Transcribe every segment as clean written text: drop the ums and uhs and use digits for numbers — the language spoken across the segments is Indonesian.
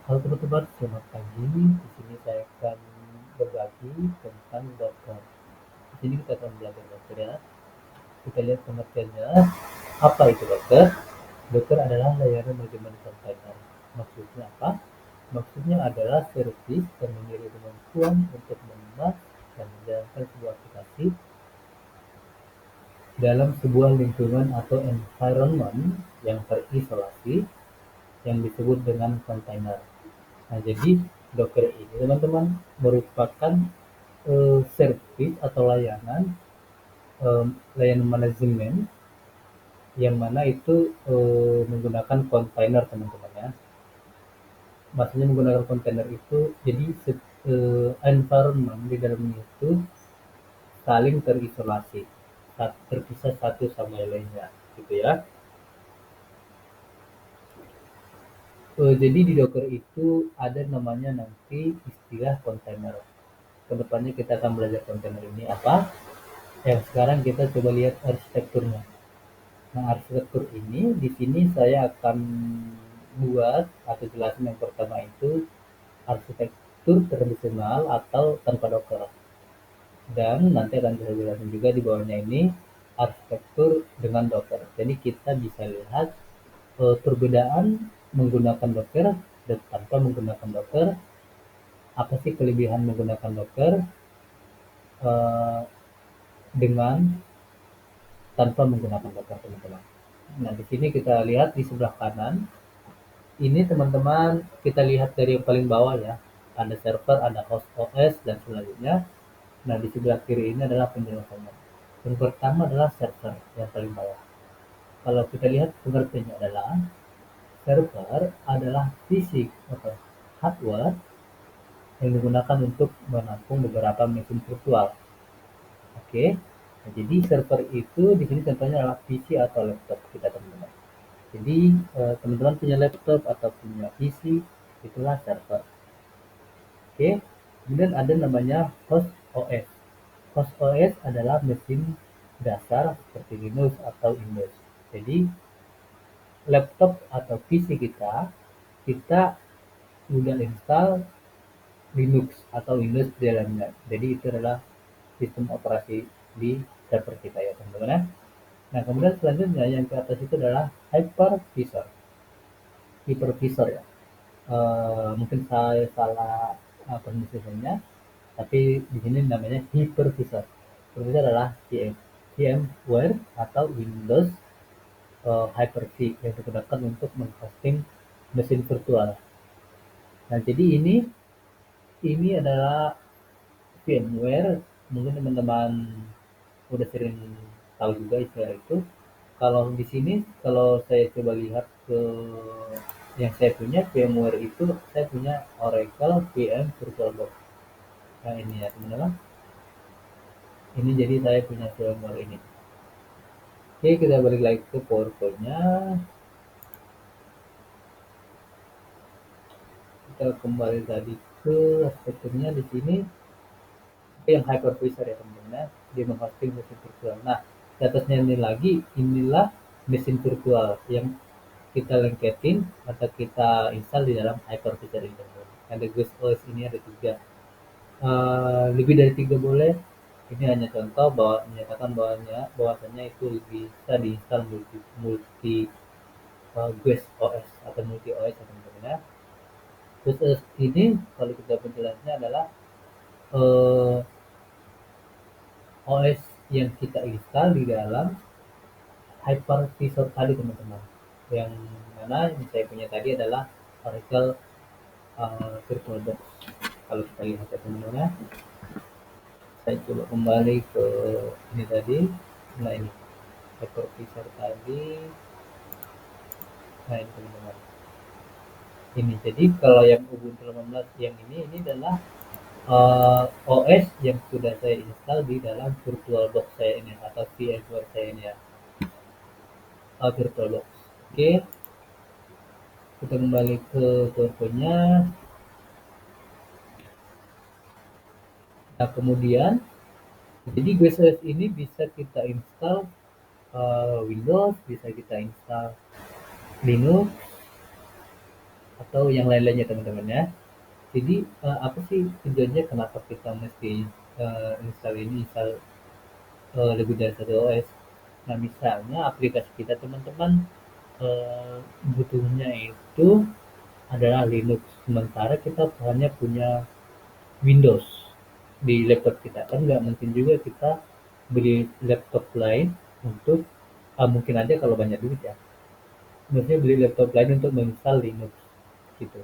Halo teman-teman, selamat pagi. Di sini saya akan berbagi tentang Docker. Di sini kita akan belajar Docker ya. Kita lihat pengertiannya. Apa itu Docker? Docker adalah layanan manajemen kontainer. Maksudnya apa? Maksudnya adalah servis yang memiliki kemampuan untuk memuat dan menjalankan sebuah aplikasi dalam sebuah lingkungan atau environment yang terisolasi yang disebut dengan kontainer. Nah, jadi Docker ini teman-teman merupakan servis atau layanan manajemen yang mana itu menggunakan kontainer teman-teman ya. Maksudnya menggunakan kontainer itu jadi environment di dalamnya itu saling terisolasi, terpisah satu sama yang lainnya, gitu ya. Jadi di Docker itu ada namanya nanti istilah kontainer. Kedepannya kita akan belajar kontainer ini apa. Yang sekarang kita coba lihat arsitekturnya. Nah, arsitektur ini di sini saya akan buat atau jelasin yang pertama itu arsitektur tradisional atau tanpa Docker. Dan nanti akan saya jelasin juga di bawahnya ini arsitektur dengan Docker. Jadi kita bisa lihat perbedaan menggunakan Docker dan tanpa menggunakan Docker. Apa sih kelebihan menggunakan Docker eh, dengan tanpa menggunakan Docker teman-teman. Nah, di sini kita lihat di sebelah kanan. Ini teman-teman kita lihat dari yang paling bawah ya. Ada server, ada host OS dan selanjutnya. Nah, di sebelah kiri ini adalah penjelasannya. Yang pertama adalah server yang paling bawah. Kalau kita lihat pengertiannya adalah server adalah fisik atau hardware yang digunakan untuk menampung beberapa mesin virtual. Oke. Nah, jadi server itu di sini contohnya adalah PC atau laptop kita teman-teman. Jadi teman-teman punya laptop atau punya PC, itulah server. Oke, kemudian ada namanya host OS. Host OS adalah mesin dasar seperti Linux atau Windows. Jadi laptop atau PC kita, kita udah install Linux atau Windows di dalamnya. Jadi itu adalah sistem operasi di server kita ya teman-teman ya. Nah kemudian selanjutnya yang ke atas itu adalah hypervisor. Hypervisor ya. Mungkin saya salah pronunciation-nya, tapi di sini namanya hypervisor. Hypervisor adalah VMware atau Windows Hyper-V yang digunakan untuk menghosting mesin virtual. Nah, jadi ini adalah VMware. Mungkin teman-teman udah sering tahu juga istilah itu. Kalau di sini, kalau saya coba lihat ke yang saya punya VMware itu, saya punya Oracle VM VirtualBox. Nah ini ya teman-teman. Ini jadi saya punya VMware ini. Oke, kita balik lagi ke PowerPoint-nya. Kita kembali tadi ke arsitekturnya di sini. Yang hypervisor ya teman-teman ya. Dia menghosting mesin virtual. Nah, di atasnya ini lagi, inilah mesin virtual yang kita lengketin atau kita install di dalam hypervisor ini teman-teman. Ada Ghost OS ini ada 3. Lebih dari 3 boleh. Ini hanya contoh bahwa menyatakan bahwasanya itu bisa diinstal multi multi Ghost OS atau multi OS ya teman-teman ya. Ghost OS ini kalau kita penjelasnya adalah eh, OS yang kita install di dalam hypervisor tadi teman-teman. Yang mana yang saya punya tadi adalah Oracle VirtualBox. Kalau kita lihat ya teman-teman ya. Saya coba kembali ke ini tadi. Nah ini hypervisor tadi. Nah ini teman-teman. Ini jadi kalau yang Ubuntu 18 yang ini adalah OS yang sudah saya install di dalam VirtualBox saya ini atau VMware saya ini ya. VirtualBox. Oke, kita kembali ke PowerPoint-nya. Nah kemudian jadi GSOS ini bisa kita install Windows, bisa kita install Linux, atau yang lain-lainnya teman-teman ya. Jadi apa sih tujuannya kenapa kita mesti install ini, install lebih dari satu OS? Nah misalnya aplikasi kita teman-teman eh, butuhnya itu adalah Linux, sementara kita hanya punya Windows di laptop kita. Kan nggak mungkin juga kita beli laptop lain untuk mungkin aja kalau banyak duit ya. Maksudnya beli laptop lain untuk menginstal Linux gitu.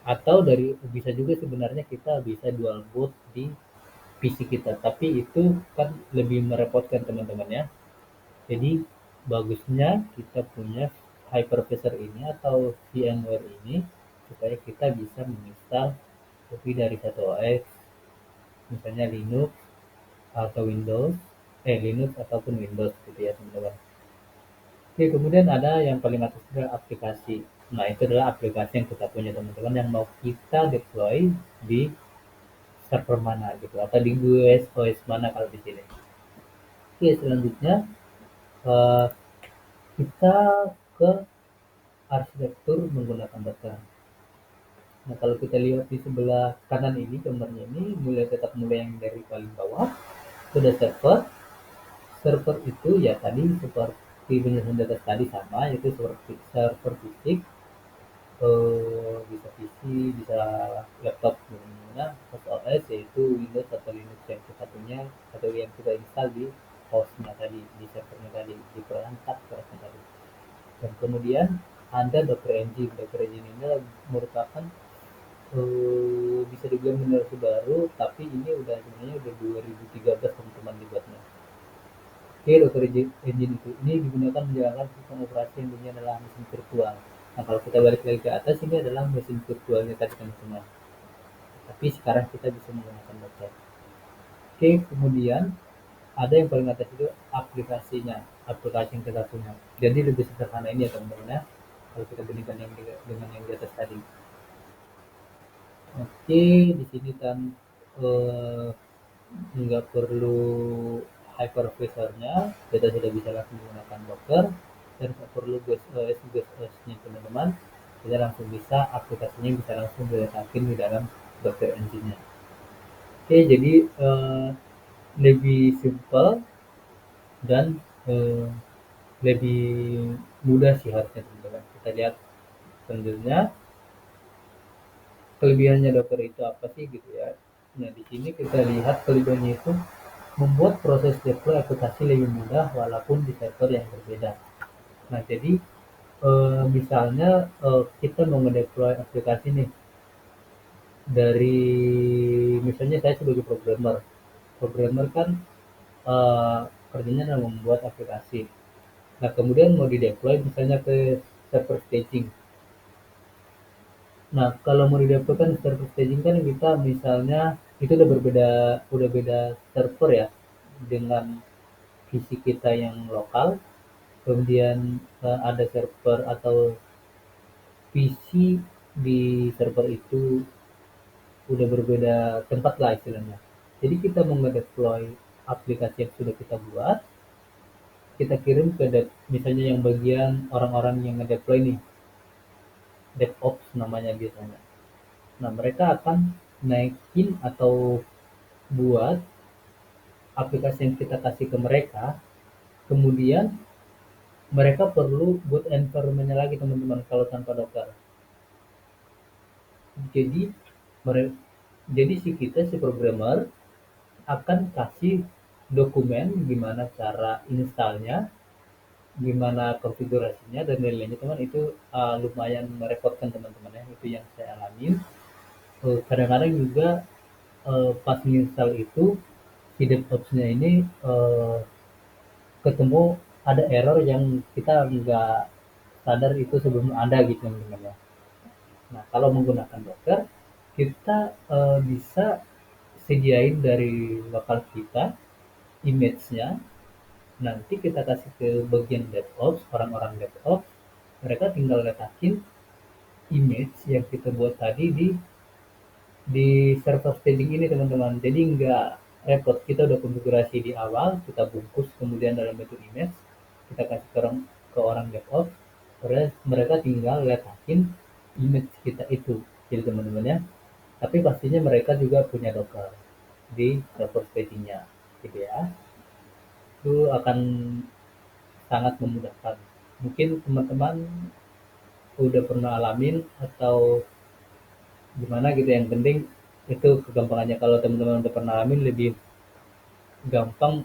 Atau dari bisa juga sebenarnya kita bisa dual boot di PC kita, tapi itu kan lebih merepotkan teman-teman ya. Jadi bagusnya kita punya hypervisor ini atau VMware ini supaya kita bisa menginstal lebih dari satu OS, misalnya Linux atau Windows, Linux ataupun Windows gitu ya teman-teman. Oke, kemudian ada yang paling atas adalah aplikasi. Nah, itu adalah aplikasi yang kita punya teman-teman yang mau kita deploy di server mana gitu atau di OS mana kalau di sini. Oke, selanjutnya eh, kita ke arsitektur menggunakan Docker. Nah, kalau kita lihat di sebelah kanan ini gambarnya ini mulai yang dari paling bawah itu ada server. Server itu ya tadi seperti penjelasan data tadi sama, yaitu seperti server fisik, bisa PC, bisa laptop gimana, host OS yaitu Windows atau Linux yang kita punya atau yang kita install di hostnya tadi, di servernya tadi, di perangkat servernya tadi. Dan kemudian ada Docker Engine. Docker Engine ini merupakan bisa dibilang generasi baru, tapi ini udah sebenarnya udah 2013 teman-teman dibuatnya. Oke, Docker Engine itu ini digunakan menjalankan sistem operasi yang bunyinya adalah mesin virtual. Nah, kalau kita balik lagi ke atas, ini adalah mesin virtualnya tadi teman-teman. Tapi sekarang kita bisa menggunakan Docker. Oke, kemudian ada yang paling atas itu aplikasinya, aplikasi yang kita punya. Jadi lebih sederhana ini ya teman-teman ya, kalau kita bandingkan dengan yang di atas tadi. Oke, di sini kan eh, nggak perlu hypervisornya, kita sudah bisa langsung menggunakan Docker dan nggak perlu GUS-nya teman-teman, kita langsung bisa aplikasinya bisa langsung diletakin di dalam Docker Engine-nya. Oke, jadi lebih simple dan eh, lebih mudah sih harusnya teman-teman. Kita lihat selanjutnya kelebihannya Docker itu apa sih gitu ya. Nah di sini kita lihat kelebihannya itu membuat proses deploy aplikasi lebih mudah walaupun di server yang berbeda. Nah jadi misalnya kita mau ngedeploy aplikasi nih dari misalnya saya sebagai programmer, programmer kan eh, kerjanya adalah membuat aplikasi. Nah kemudian mau dideploy misalnya ke server staging. Nah, kalau mau didapur kan server staging kan kita misalnya itu udah beda server ya dengan visi kita yang lokal. Kemudian ada server atau PC di server itu udah berbeda tempat lah istilahnya. Jadi kita mau ngedeploy aplikasi yang sudah kita buat, kita kirim ke misalnya yang bagian orang-orang yang ngedeploy nih, DevOps namanya biasanya. Nah, mereka akan naikin atau buat aplikasi yang kita kasih ke mereka, kemudian mereka perlu buat environment-nya lagi teman-teman kalau tanpa Docker. Jadi mere- jadi si programmer akan kasih dokumen gimana cara installnya, gimana konfigurasinya dan lain-lainnya teman itu lumayan merepotkan teman-teman ya itu yang saya alamin. Kadang-kadang juga pas install itu si DevOps-nya ini ketemu ada error yang kita nggak sadar itu sebelum ada gitu teman-teman ya. Nah kalau menggunakan Docker kita bisa sediain dari lokal kita image-nya, nanti kita kasih ke bagian DevOps, orang-orang DevOps, mereka tinggal letakin image yang kita buat tadi di server staging ini teman-teman. Jadi nggak repot, kita udah konfigurasi di awal, kita bungkus kemudian dalam bentuk image, kita kasih ke orang DevOps, terus mereka tinggal letakin image kita itu jadi teman-teman ya. Tapi pastinya mereka juga punya Docker di server staging-nya gitu ya. Itu akan sangat memudahkan. Mungkin teman-teman udah pernah alamin atau gimana gitu, yang penting itu kegampangannya. Kalau teman-teman udah pernah alamin lebih gampang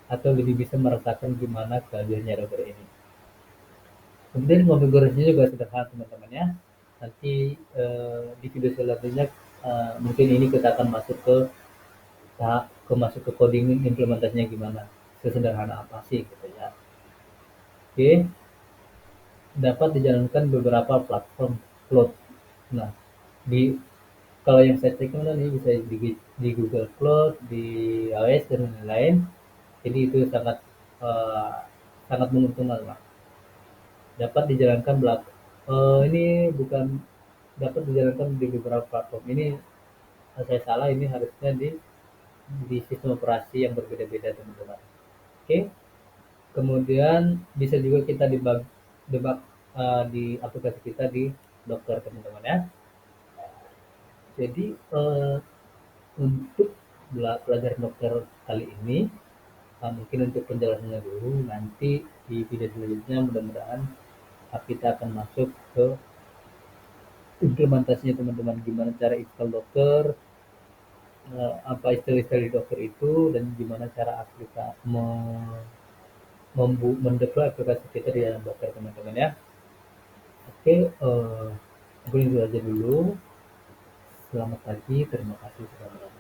atau lebih bisa merasakan gimana kelebihannya Docker ini. Kemudian konfigurasinya juga sederhana teman-teman ya. Nanti di video selanjutnya mungkin ini kita akan masuk ke masuk ke coding implementasinya gimana, sesederhana apa sih gitu ya. Oke, dapat dijalankan beberapa platform cloud. Nah, di kalau yang saya cek mana nih, bisa di Google Cloud, di AWS dan lain-lain. Jadi itu sangat eh, sangat menguntungkan lah. Dapat dijalankan ini bukan dapat dijalankan di beberapa platform. Ini saya salah, ini harusnya di sistem operasi yang berbeda-beda teman-teman. Oke, kemudian bisa juga kita debug di aplikasi kita di Docker teman-teman ya. Jadi untuk belajar Docker kali ini mungkin untuk penjelasannya dulu, nanti di video selanjutnya mudah-mudahan kita akan masuk ke implementasinya teman-teman, gimana cara install Docker, apa istilah-istilah di Docker itu, dan gimana cara mendeploy aplikasi kita di dalam Docker teman-teman ya. Oke, mungkin itu aja dulu. Selamat pagi, terima kasih sudah menonton.